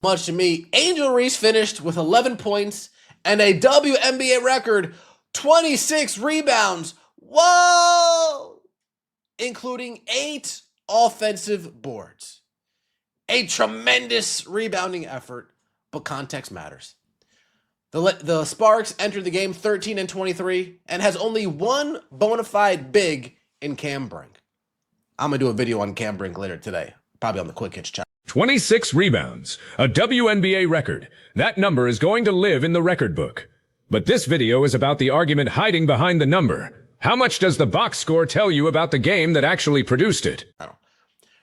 Much to me, Angel Reese finished with 11 points and a WNBA record 26 rebounds. Whoa! Including 8 offensive boards. A tremendous rebounding effort, but context matters. The Sparks entered the game 13-23 and has only one bona fide big in Cam Brink. I'm going to do a video on Cam Brink later today, probably on the Quick Hits channel. 26 rebounds, a WNBA record. That number is going to live in the record book. But this video is about the argument hiding behind the number. How much does the box score tell you about the game that actually produced it?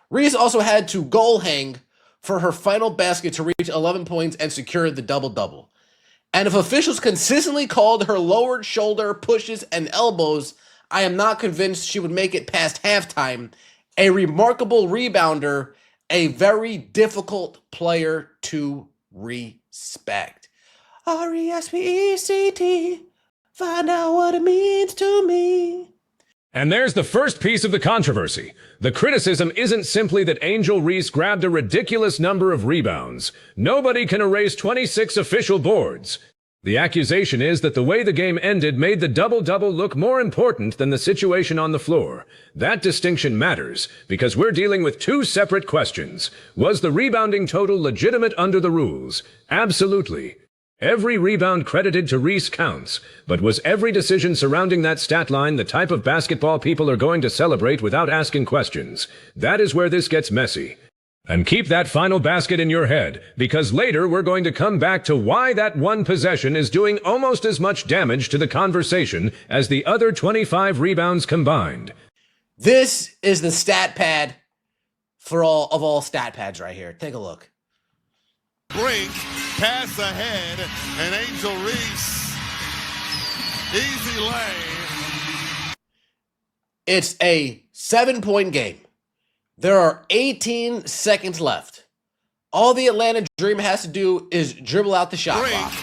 Reese also had to goal hang for her final basket to reach 11 points and secure the double-double. And if officials consistently called her lowered shoulder pushes and elbows, I am not convinced she would make it past halftime. A remarkable rebounder, a very difficult player to respect. R-E-S-P-E-C-T, find out what it means to me. And there's the first piece of the controversy. The criticism isn't simply that Angel Reese grabbed a ridiculous number of rebounds. Nobody can erase 26 official boards. The accusation is that the way the game ended made the double-double look more important than the situation on the floor. That distinction matters because we're dealing with two separate questions. Was the rebounding total legitimate under the rules? Absolutely. Every rebound credited to Reese counts, but was every decision surrounding that stat line the type of basketball people are going to celebrate without asking questions? That is where this gets messy. And keep that final basket in your head, because later we're going to come back to why that one possession is doing almost as much damage to the conversation as the other 25 rebounds combined. This is the stat pad for all stat pads right here. Take a look. Brink, pass ahead, and Angel Reese, easy lay. It's a 7-point game. There are 18 seconds left. All the Atlanta Dream has to do is dribble out the shot clock.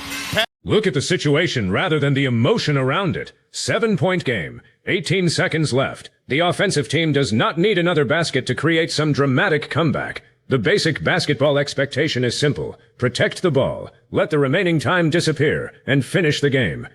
Look at the situation rather than the emotion around it. 7-point game, 18 seconds left. The offensive team does not need another basket to create some dramatic comeback. The basic basketball expectation is simple. Protect the ball, let the remaining time disappear, and finish the game.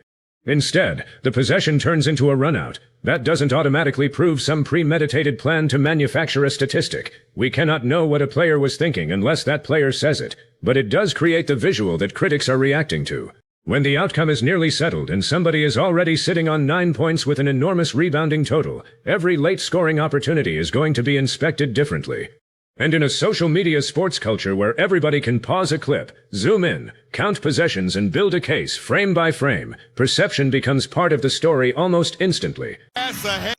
Instead, the possession turns into a runout. That doesn't automatically prove some premeditated plan to manufacture a statistic. We cannot know what a player was thinking unless that player says it, but it does create the visual that critics are reacting to. When the outcome is nearly settled and somebody is already sitting on 9 points with an enormous rebounding total, every late scoring opportunity is going to be inspected differently. And in a social media sports culture where everybody can pause a clip, zoom in, count possessions, and build a case frame by frame, perception becomes part of the story almost instantly.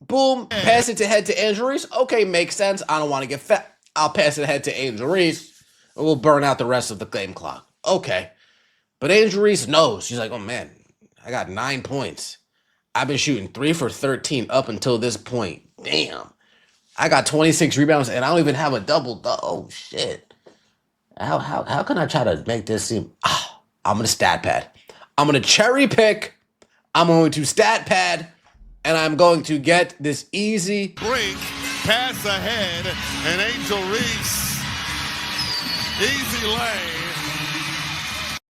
Boom, pass it to head to Angel Reese. Okay, makes sense. I don't want to get fat. I'll pass it ahead to Angel Reese, and we'll burn out the rest of the game clock. Okay. But Angel Reese knows. She's like, oh man, I got 9 points. I've been shooting 3 for 13 up until this point. Damn. I got 26 rebounds and I don't even have a double. Oh shit. How can I try to make this seem? I'm gonna stat pad. I'm gonna cherry pick. I'm going to stat pad, and I'm going to get this easy. Brink, pass ahead, and Angel Reese, easy lay.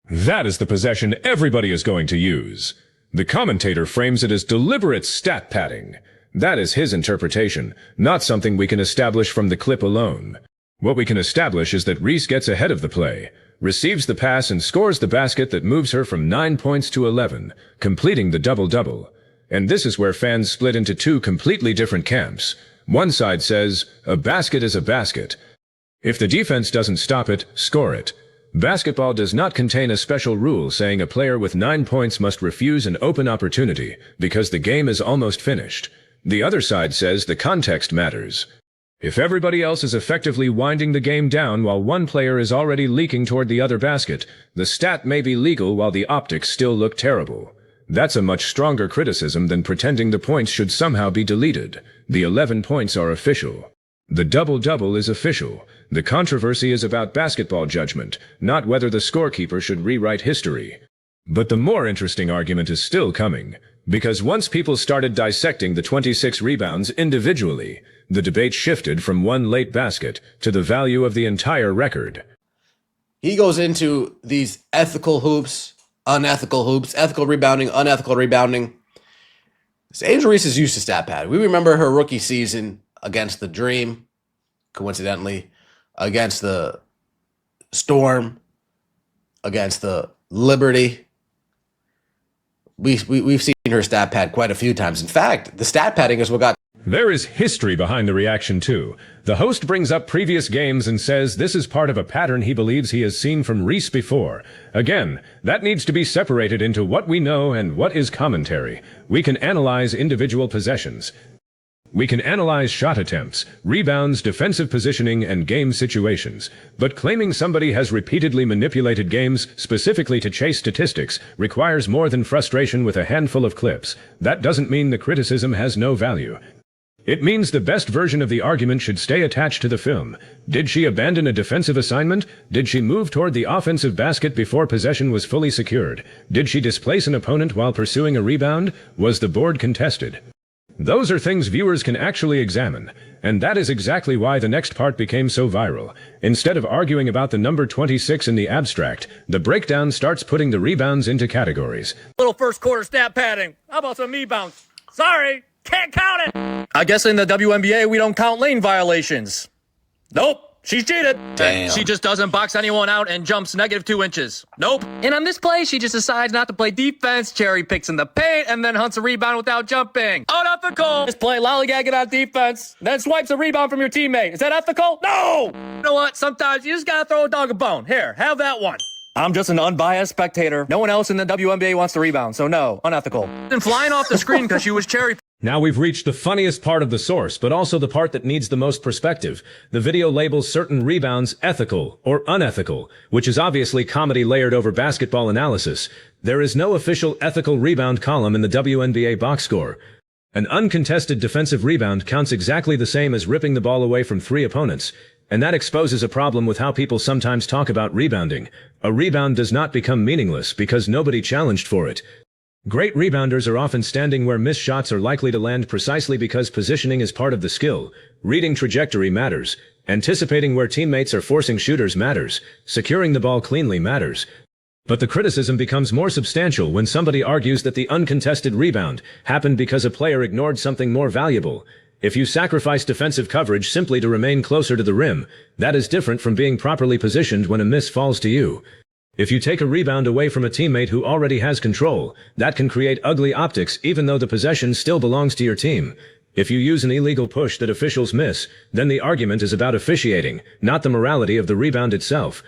That is the possession everybody is going to use. The commentator frames it as deliberate stat padding. That is his interpretation, not something we can establish from the clip alone. What we can establish is that Reese gets ahead of the play, receives the pass and scores the basket that moves her from 9 points to 11, completing the double-double. And this is where fans split into two completely different camps. One side says, a basket is a basket. If the defense doesn't stop it, score it. Basketball does not contain a special rule saying a player with 9 points must refuse an open opportunity because the game is almost finished. The other side says the context matters. If everybody else is effectively winding the game down while one player is already leaking toward the other basket, the stat may be legal while the optics still look terrible. That's a much stronger criticism than pretending the points should somehow be deleted. The 11 points are official. The double-double is official. The controversy is about basketball judgment, not whether the scorekeeper should rewrite history. But the more interesting argument is still coming. Because once people started dissecting the 26 rebounds individually, the debate shifted from one late basket to the value of the entire record. he goes into these ethical hoops, unethical hoops, ethical rebounding, unethical rebounding. So Angel Reese is used to stat pad. We remember her rookie season against the Dream, coincidentally, against the Storm, against the Liberty. We've seen her stat pad quite a few times. In fact, the stat padding is what got... There is history behind the reaction, too. The host brings up previous games and says this is part of a pattern he believes he has seen from Reese before. Again, that needs to be separated into what we know and what is commentary. We can analyze individual possessions. We can analyze shot attempts, rebounds, defensive positioning, and game situations. But claiming somebody has repeatedly manipulated games specifically to chase statistics requires more than frustration with a handful of clips. That doesn't mean the criticism has no value. It means the best version of the argument should stay attached to the film. Did she abandon a defensive assignment? Did she move toward the offensive basket before possession was fully secured? Did she displace an opponent while pursuing a rebound? Was the board contested? Those are things viewers can actually examine, and that is exactly why the next part became so viral. Instead of arguing about the number 26 in the abstract, the breakdown starts putting the rebounds into categories. Little first quarter stat padding. How about some rebounds? Sorry, can't count it. I guess in the WNBA we don't count lane violations. Nope. She's cheated. Damn. She just doesn't box anyone out and jumps -2 inches. Nope. And on this play, she just decides not to play defense, cherry picks in the paint, and then hunts a rebound without jumping. Unethical. This play, lollygagging on defense, then swipes a rebound from your teammate. Is that ethical? No. You know what? Sometimes you just gotta throw a dog a bone. Here, have that one. I'm just an unbiased spectator. No one else in the WNBA wants to rebound, so no, unethical. And flying off the screen because she was cherry. Now we've reached the funniest part of the source, but also the part that needs the most perspective. The video labels certain rebounds ethical or unethical, which is obviously comedy layered over basketball analysis. There is no official ethical rebound column in the WNBA box score. An uncontested defensive rebound counts exactly the same as ripping the ball away from 3 opponents. And that exposes a problem with how people sometimes talk about rebounding. A rebound does not become meaningless because nobody challenged for it. Great rebounders are often standing where missed shots are likely to land precisely because positioning is part of the skill. Reading trajectory matters. Anticipating where teammates are forcing shooters matters. Securing the ball cleanly matters. But the criticism becomes more substantial when somebody argues that the uncontested rebound happened because a player ignored something more valuable. If you sacrifice defensive coverage simply to remain closer to the rim, that is different from being properly positioned when a miss falls to you. If you take a rebound away from a teammate who already has control, that can create ugly optics even though the possession still belongs to your team. If you use an illegal push that officials miss, then the argument is about officiating, not the morality of the rebound itself.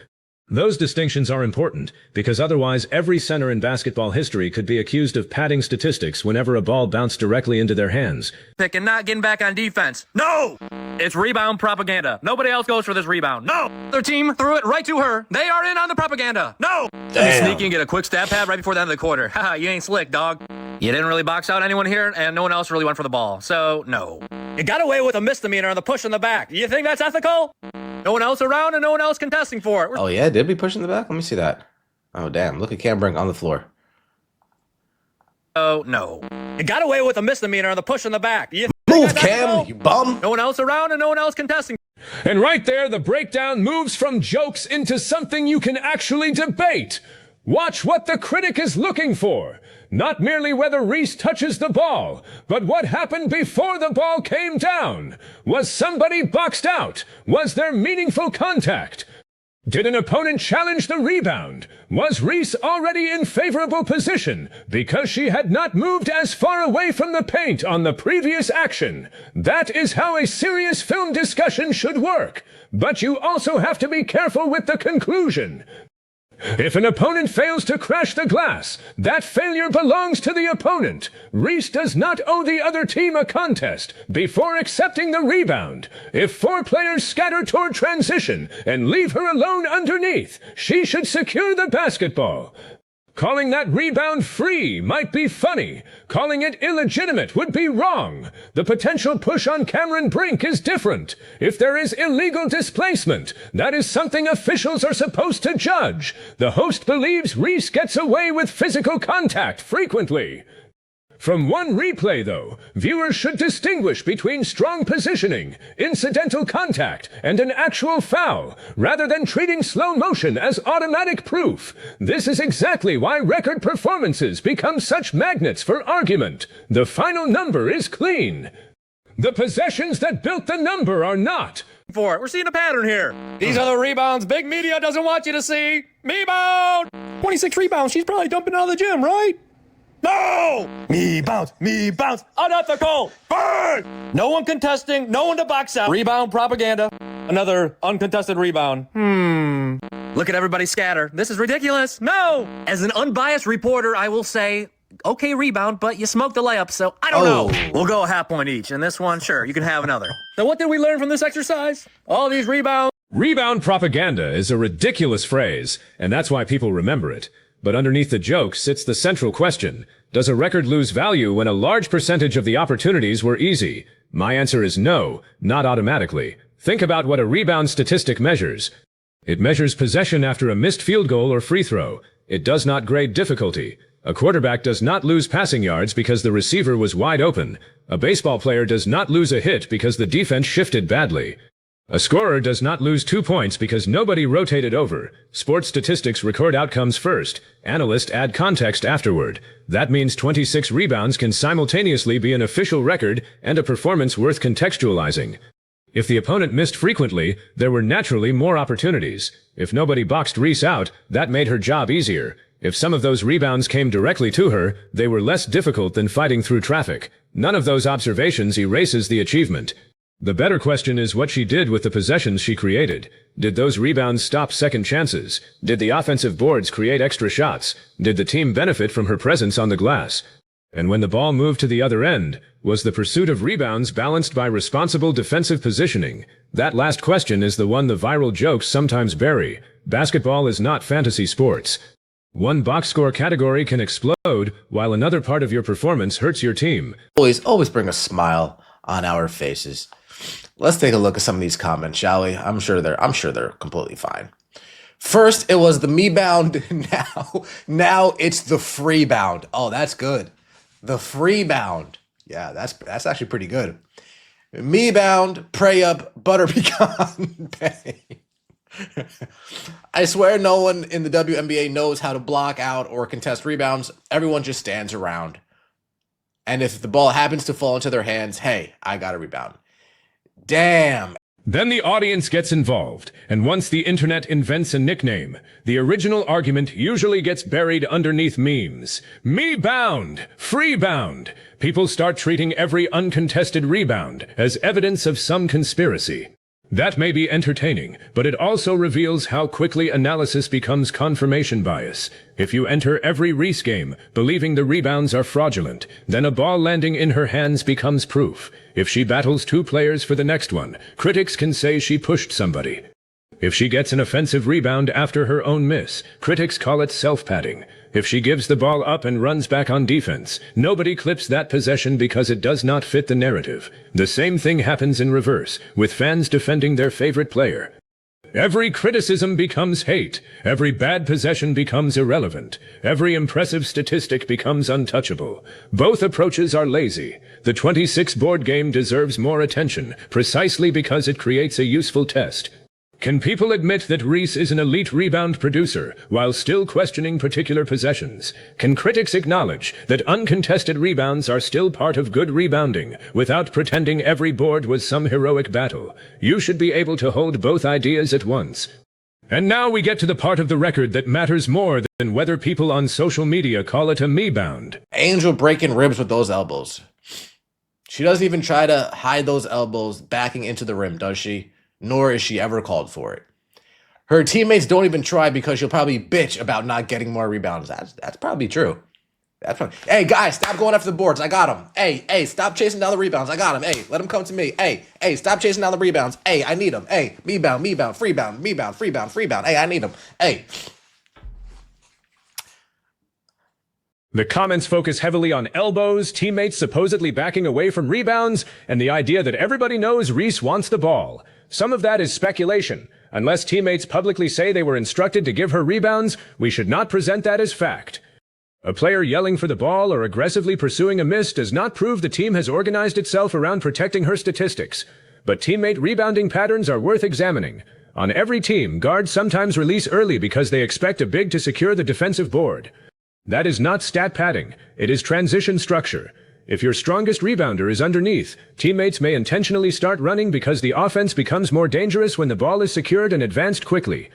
Those distinctions are important, because otherwise every center in basketball history could be accused of padding statistics whenever a ball bounced directly into their hands. Pick and not getting back on defense. No! It's rebound propaganda. Nobody else goes for this rebound. No! Their team threw it right to her. They are in on the propaganda. No! Damn. Sneak and get a quick stat pad right before the end of the quarter. Haha, you ain't slick, dog. You didn't really box out anyone here, and no one else really went for the ball. So, no. You got away with a misdemeanor on the push in the back. You think that's ethical? No one else around and no one else contesting for it. Oh, yeah? Did we push in the back? Let me see that. Oh, damn. Look at Cam Brink on the floor. Oh, no. You got away with a misdemeanor on the push in the back. You Move, Cam, you bum. No one else around and no one else contesting. And right there, the breakdown moves from jokes into something you can actually debate. Watch what the critic is looking for. Not merely whether Reese touches the ball, but what happened before the ball came down. Was somebody boxed out? Was there meaningful contact? Did an opponent challenge the rebound? Was Reese already in favorable position because she had not moved as far away from the paint on the previous action? That is how a serious film discussion should work. But you also have to be careful with the conclusion. If an opponent fails to crash the glass, that failure belongs to the opponent. Reese does not owe the other team a contest before accepting the rebound. If 4 players scatter toward transition and leave her alone underneath, she should secure the basketball. Calling that rebound free might be funny. Calling it illegitimate would be wrong. The potential push on Cameron Brink is different. If there is illegal displacement, that is something officials are supposed to judge. The host believes Reese gets away with physical contact frequently. From one replay, though, viewers should distinguish between strong positioning, incidental contact, and an actual foul, rather than treating slow motion as automatic proof. This is exactly why record performances become such magnets for argument. The final number is clean. The possessions that built the number are not. For it. We're seeing a pattern here. These are the rebounds big media doesn't want you to see. Rebound! 26 rebounds. She's probably dumping out of the gym, right? No! Me bounce. Unethical. Burn! No one contesting. No one to box out. Rebound propaganda. Another uncontested rebound. Look at everybody scatter. This is ridiculous. No! As an unbiased reporter, I will say, okay, rebound, but you smoked the layup, so I don't know. We'll go a half point each. And this one, sure, you can have another. So what did we learn from this exercise? All these rebounds. Rebound propaganda is a ridiculous phrase, and that's why people remember it. But underneath the joke sits the central question. Does a record lose value when a large percentage of the opportunities were easy? My answer is no, not automatically. Think about what a rebound statistic measures. It measures possession after a missed field goal or free throw. It does not grade difficulty. A quarterback does not lose passing yards because the receiver was wide open. A baseball player does not lose a hit because the defense shifted badly. A scorer does not lose 2 points because nobody rotated over. Sports statistics record outcomes first. Analysts add context afterward. That means 26 rebounds can simultaneously be an official record and a performance worth contextualizing. If the opponent missed frequently, there were naturally more opportunities. If nobody boxed Reese out, that made her job easier. If some of those rebounds came directly to her, they were less difficult than fighting through traffic. None of those observations erases the achievement. The better question is what she did with the possessions she created. Did those rebounds stop second chances? Did the offensive boards create extra shots? Did the team benefit from her presence on the glass? And when the ball moved to the other end, was the pursuit of rebounds balanced by responsible defensive positioning? That last question is the one the viral jokes sometimes bury. Basketball is not fantasy sports. One box score category can explode, while another part of your performance hurts your team. Always bring a smile on our faces. Let's take a look at some of these comments, shall we? I'm sure they're completely fine. First, it was the me bound. Now it's the free bound. Oh, that's good. The free bound. Yeah, that's actually pretty good. Me bound, pray up, butter pecan. Pay. I swear no one in the WNBA knows how to block out or contest rebounds. Everyone just stands around. And if the ball happens to fall into their hands, hey, I got a rebound. Damn. Then the audience gets involved, and once the internet invents a nickname, the original argument usually gets buried underneath memes. Me bound, free bound. People start treating every uncontested rebound as evidence of some conspiracy. That may be entertaining, but it also reveals how quickly analysis becomes confirmation bias. If you enter every Reese game believing the rebounds are fraudulent, then a ball landing in her hands becomes proof. If she battles 2 players for the next one, critics can say she pushed somebody. If she gets an offensive rebound after her own miss, critics call it self-padding. If she gives the ball up and runs back on defense, nobody clips that possession because it does not fit the narrative. The same thing happens in reverse, with fans defending their favorite player. Every criticism becomes hate. Every bad possession becomes irrelevant. Every impressive statistic becomes untouchable. Both approaches are lazy. The 26 board game deserves more attention, precisely because it creates a useful test. Can people admit that Reese is an elite rebound producer while still questioning particular possessions? Can critics acknowledge that uncontested rebounds are still part of good rebounding without pretending every board was some heroic battle? You should be able to hold both ideas at once. And now we get to the part of the record that matters more than whether people on social media call it a me-bound. Angel breaking ribs with those elbows. She doesn't even try to hide those elbows backing into the rim, does she? Nor is she ever called for it. Her teammates don't even try because she'll probably bitch about not getting more rebounds. That's probably true. Hey, guys, stop going after the boards. I got them. Hey, stop chasing down the rebounds. I got them. Hey, let them come to me. Hey, stop chasing down the rebounds. Hey, I need them. Hey, me bound, free bound, me bound, free bound. Hey, I need them. Hey. The comments focus heavily on elbows, teammates supposedly backing away from rebounds, and the idea that everybody knows Reese wants the ball. Some of that is speculation. Unless teammates publicly say they were instructed to give her rebounds, we should not present that as fact. A player yelling for the ball or aggressively pursuing a miss does not prove the team has organized itself around protecting her statistics. But teammate rebounding patterns are worth examining. On every team, guards sometimes release early because they expect a big to secure the defensive board. That is not stat padding, it is transition structure. If your strongest rebounder is underneath, teammates may intentionally start running because the offense becomes more dangerous when the ball is secured and advanced quickly.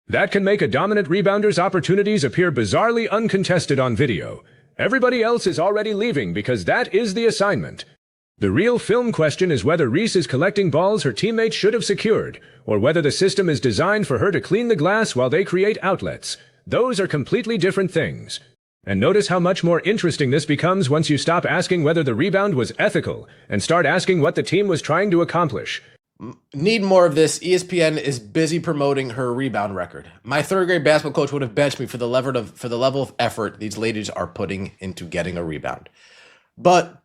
That can make a dominant rebounder opportunities appear bizarrely uncontested on video. Everybody else is already leaving because that is the assignment. The real film question is whether Reese is collecting balls her teammates should have secured, or whether the system is designed for her to clean the glass while they create outlets. Those are completely different things. And notice how much more interesting this becomes once you stop asking whether the rebound was ethical and start asking what the team was trying to accomplish. Need more of this. ESPN is busy promoting her rebound record. My third grade basketball coach would have benched me for the level of effort these ladies are putting into getting a rebound. But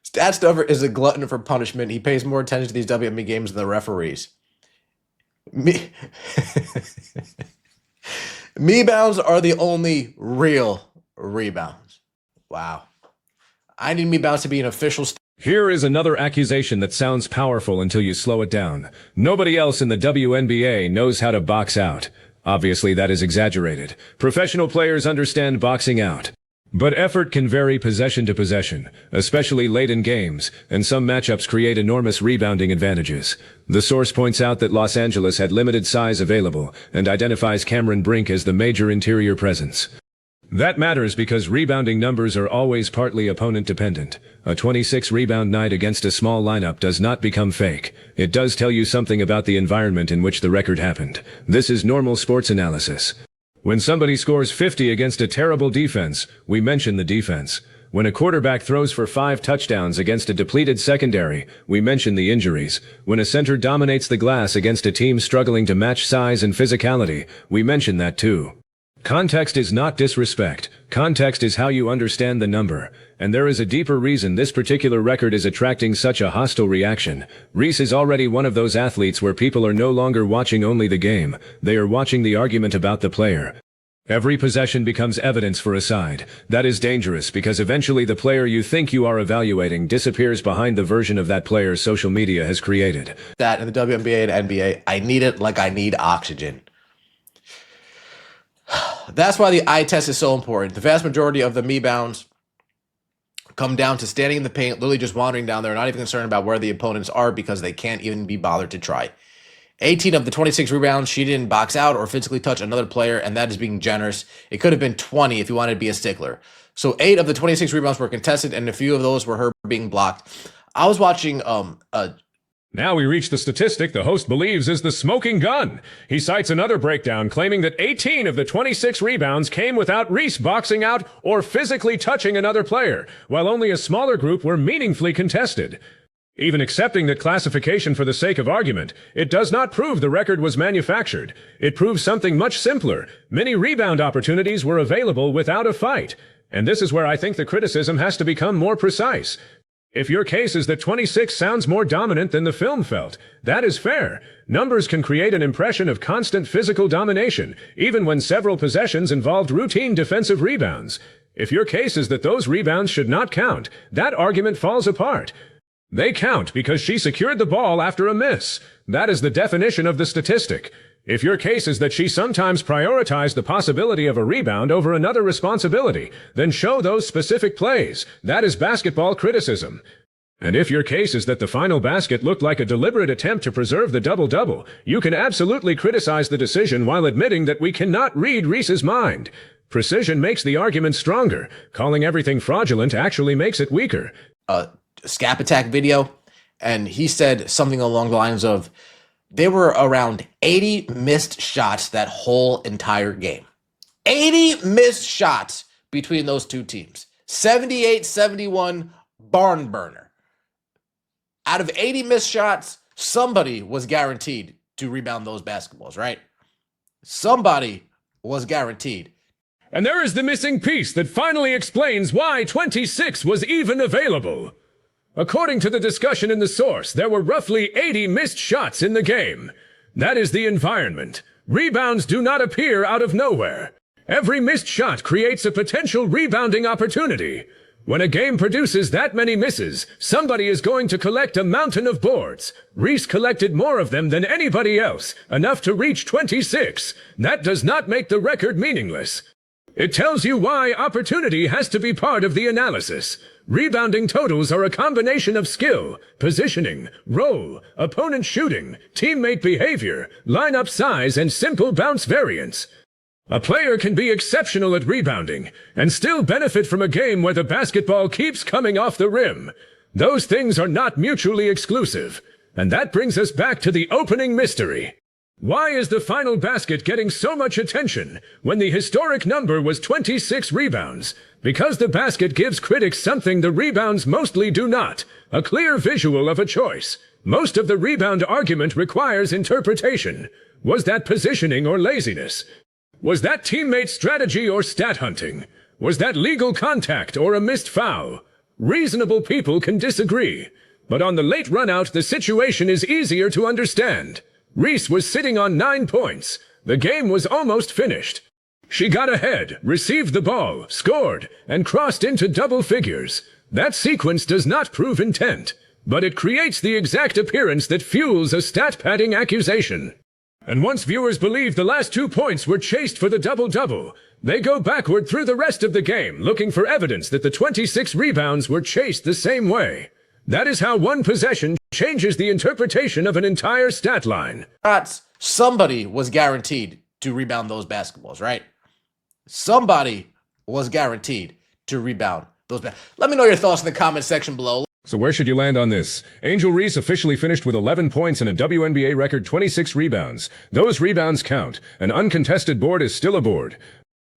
Stat Stuffer is a glutton for punishment. He pays more attention to these WNBA games than the referees. Me-bounds are the only real rebounds. Wow. I need me-bounds to be an official. Here is another accusation that sounds powerful until you slow it down. Nobody else in the WNBA knows how to box out. Obviously, that is exaggerated. Professional players understand boxing out. But effort can vary possession to possession, especially late in games, and some matchups create enormous rebounding advantages. The source points out that Los Angeles had limited size available and identifies Cameron Brink as the major interior presence. That matters because rebounding numbers are always partly opponent dependent. A 26 rebound night against a small lineup does not become fake. It does tell you something about the environment in which the record happened. This is normal sports analysis. When somebody scores 50 against a terrible defense, we mention the defense. When a quarterback throws for 5 touchdowns against a depleted secondary, we mention the injuries. When a center dominates the glass against a team struggling to match size and physicality, we mention that too. Context is not disrespect. Context is how you understand the number. And there is a deeper reason this particular record is attracting such a hostile reaction. Reese is already one of those athletes where people are no longer watching only the game. They are watching the argument about the player. Every possession becomes evidence for a side. That is dangerous because eventually the player you think you are evaluating disappears behind the version of that player social media has created. That in the WNBA and NBA, I need it like I need oxygen. That's why the eye test is so important. The vast majority of the me-bounds come down to standing in the paint, literally just wandering down there, not even concerned about where the opponents are because they can't even be bothered to try. 18 of the 26 rebounds, she didn't box out or physically touch another player, and that is being generous. It could have been 20 if you wanted to be a stickler. So 8 of the 26 rebounds were contested, and a few of those were her being blocked. I was watching Now we reach the statistic the host believes is the smoking gun. He cites another breakdown claiming that 18 of the 26 rebounds came without Reese boxing out or physically touching another player, while only a smaller group were meaningfully contested. Even accepting that classification for the sake of argument, it does not prove the record was manufactured. It proves something much simpler. Many rebound opportunities were available without a fight. And this is where I think the criticism has to become more precise. If your case is that 26 sounds more dominant than the film felt, that is fair. Numbers can create an impression of constant physical domination, even when several possessions involved routine defensive rebounds. If your case is that those rebounds should not count, that argument falls apart. They count because she secured the ball after a miss. That is the definition of the statistic. If your case is that she sometimes prioritized the possibility of a rebound over another responsibility, then show those specific plays. That is basketball criticism. And if your case is that the final basket looked like a deliberate attempt to preserve the double-double, you can absolutely criticize the decision while admitting that we cannot read Reese's mind. Precision makes the argument stronger. Calling everything fraudulent actually makes it weaker. Scap Attack video, and he said something along the lines of, there were around 80 missed shots that whole entire game. 80 missed shots between those two teams. 78-71 barn burner. Out of 80 missed shots, somebody was guaranteed to rebound those basketballs, right? Somebody was guaranteed. And there is the missing piece that finally explains why 26 was even available. According to the discussion in the source, there were roughly 80 missed shots in the game. That is the environment. Rebounds do not appear out of nowhere. Every missed shot creates a potential rebounding opportunity. When a game produces that many misses, somebody is going to collect a mountain of boards. Reese collected more of them than anybody else, enough to reach 26. That does not make the record meaningless. It tells you why opportunity has to be part of the analysis. Rebounding totals are a combination of skill, positioning, role, opponent shooting, teammate behavior, lineup size, and simple bounce variance. A player can be exceptional at rebounding and still benefit from a game where the basketball keeps coming off the rim. Those things are not mutually exclusive. And that brings us back to the opening mystery. Why is the final basket getting so much attention when the historic number was 26 rebounds? Because the basket gives critics something the rebounds mostly do not, a clear visual of a choice. Most of the rebound argument requires interpretation. Was that positioning or laziness? Was that teammate strategy or stat hunting? Was that legal contact or a missed foul? Reasonable people can disagree. But on the late runout, the situation is easier to understand. Reese was sitting on 9 points. The game was almost finished. She got ahead, received the ball, scored, and crossed into double figures. That sequence does not prove intent, but it creates the exact appearance that fuels a stat-padding accusation. And once viewers believe the last 2 points were chased for the double-double, they go backward through the rest of the game, looking for evidence that the 26 rebounds were chased the same way. That is how one possession changes the interpretation of an entire stat line. Somebody was guaranteed to rebound those basketballs, right? Somebody was guaranteed to rebound those basketballs. Let me know your thoughts in the comment section below. So where should you land on this? Angel Reese officially finished with 11 points and a WNBA-record 26 rebounds. Those rebounds count. An uncontested board is still a board.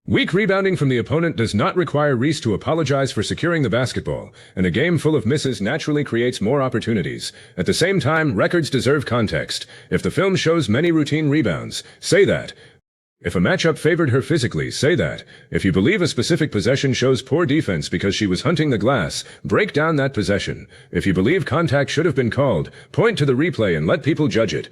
Weak rebounding from the opponent does not require Reese to apologize for securing the basketball, and a game full of misses naturally creates more opportunities. At the same time, records deserve context. If the film shows many routine rebounds, say that. If a matchup favored her physically, say that. If you believe a specific possession shows poor defense because she was hunting the glass, break down that possession. If you believe contact should have been called, point to the replay and let people judge it.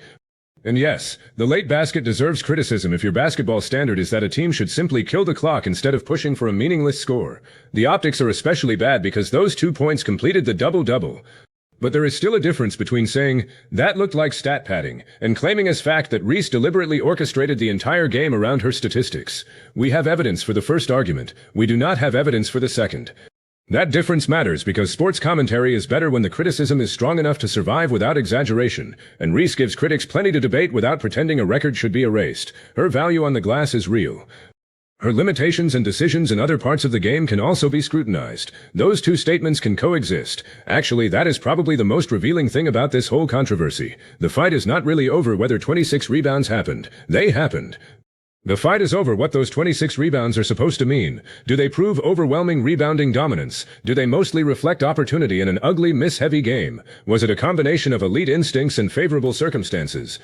And yes, the late basket deserves criticism if your basketball standard is that a team should simply kill the clock instead of pushing for a meaningless score. The optics are especially bad because those 2 points completed the double-double. But there is still a difference between saying, that looked like stat padding, and claiming as fact that Reese deliberately orchestrated the entire game around her statistics. We have evidence for the first argument. We do not have evidence for the second. That difference matters because sports commentary is better when the criticism is strong enough to survive without exaggeration, and Reese gives critics plenty to debate without pretending a record should be erased. Her value on the glass is real. Her limitations and decisions in other parts of the game can also be scrutinized. Those 2 statements can coexist. Actually, that is probably the most revealing thing about this whole controversy. The fight is not really over whether 26 rebounds happened. They happened. The fight is over what those 26 rebounds are supposed to mean. Do they prove overwhelming rebounding dominance? Do they mostly reflect opportunity in an ugly, miss-heavy game? Was it a combination of elite instincts and favorable circumstances?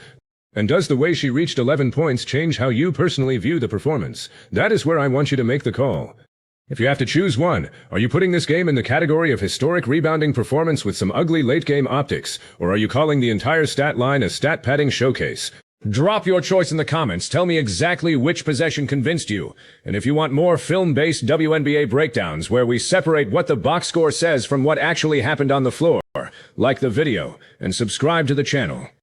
And does the way she reached 11 points change how you personally view the performance? That is where I want you to make the call. If you have to choose one, are you putting this game in the category of historic rebounding performance with some ugly late-game optics, or are you calling the entire stat line a stat-padding showcase? Drop your choice in the comments. Tell me exactly which possession convinced you. And if you want more film-based WNBA breakdowns where we separate what the box score says from what actually happened on the floor, like the video and subscribe to the channel.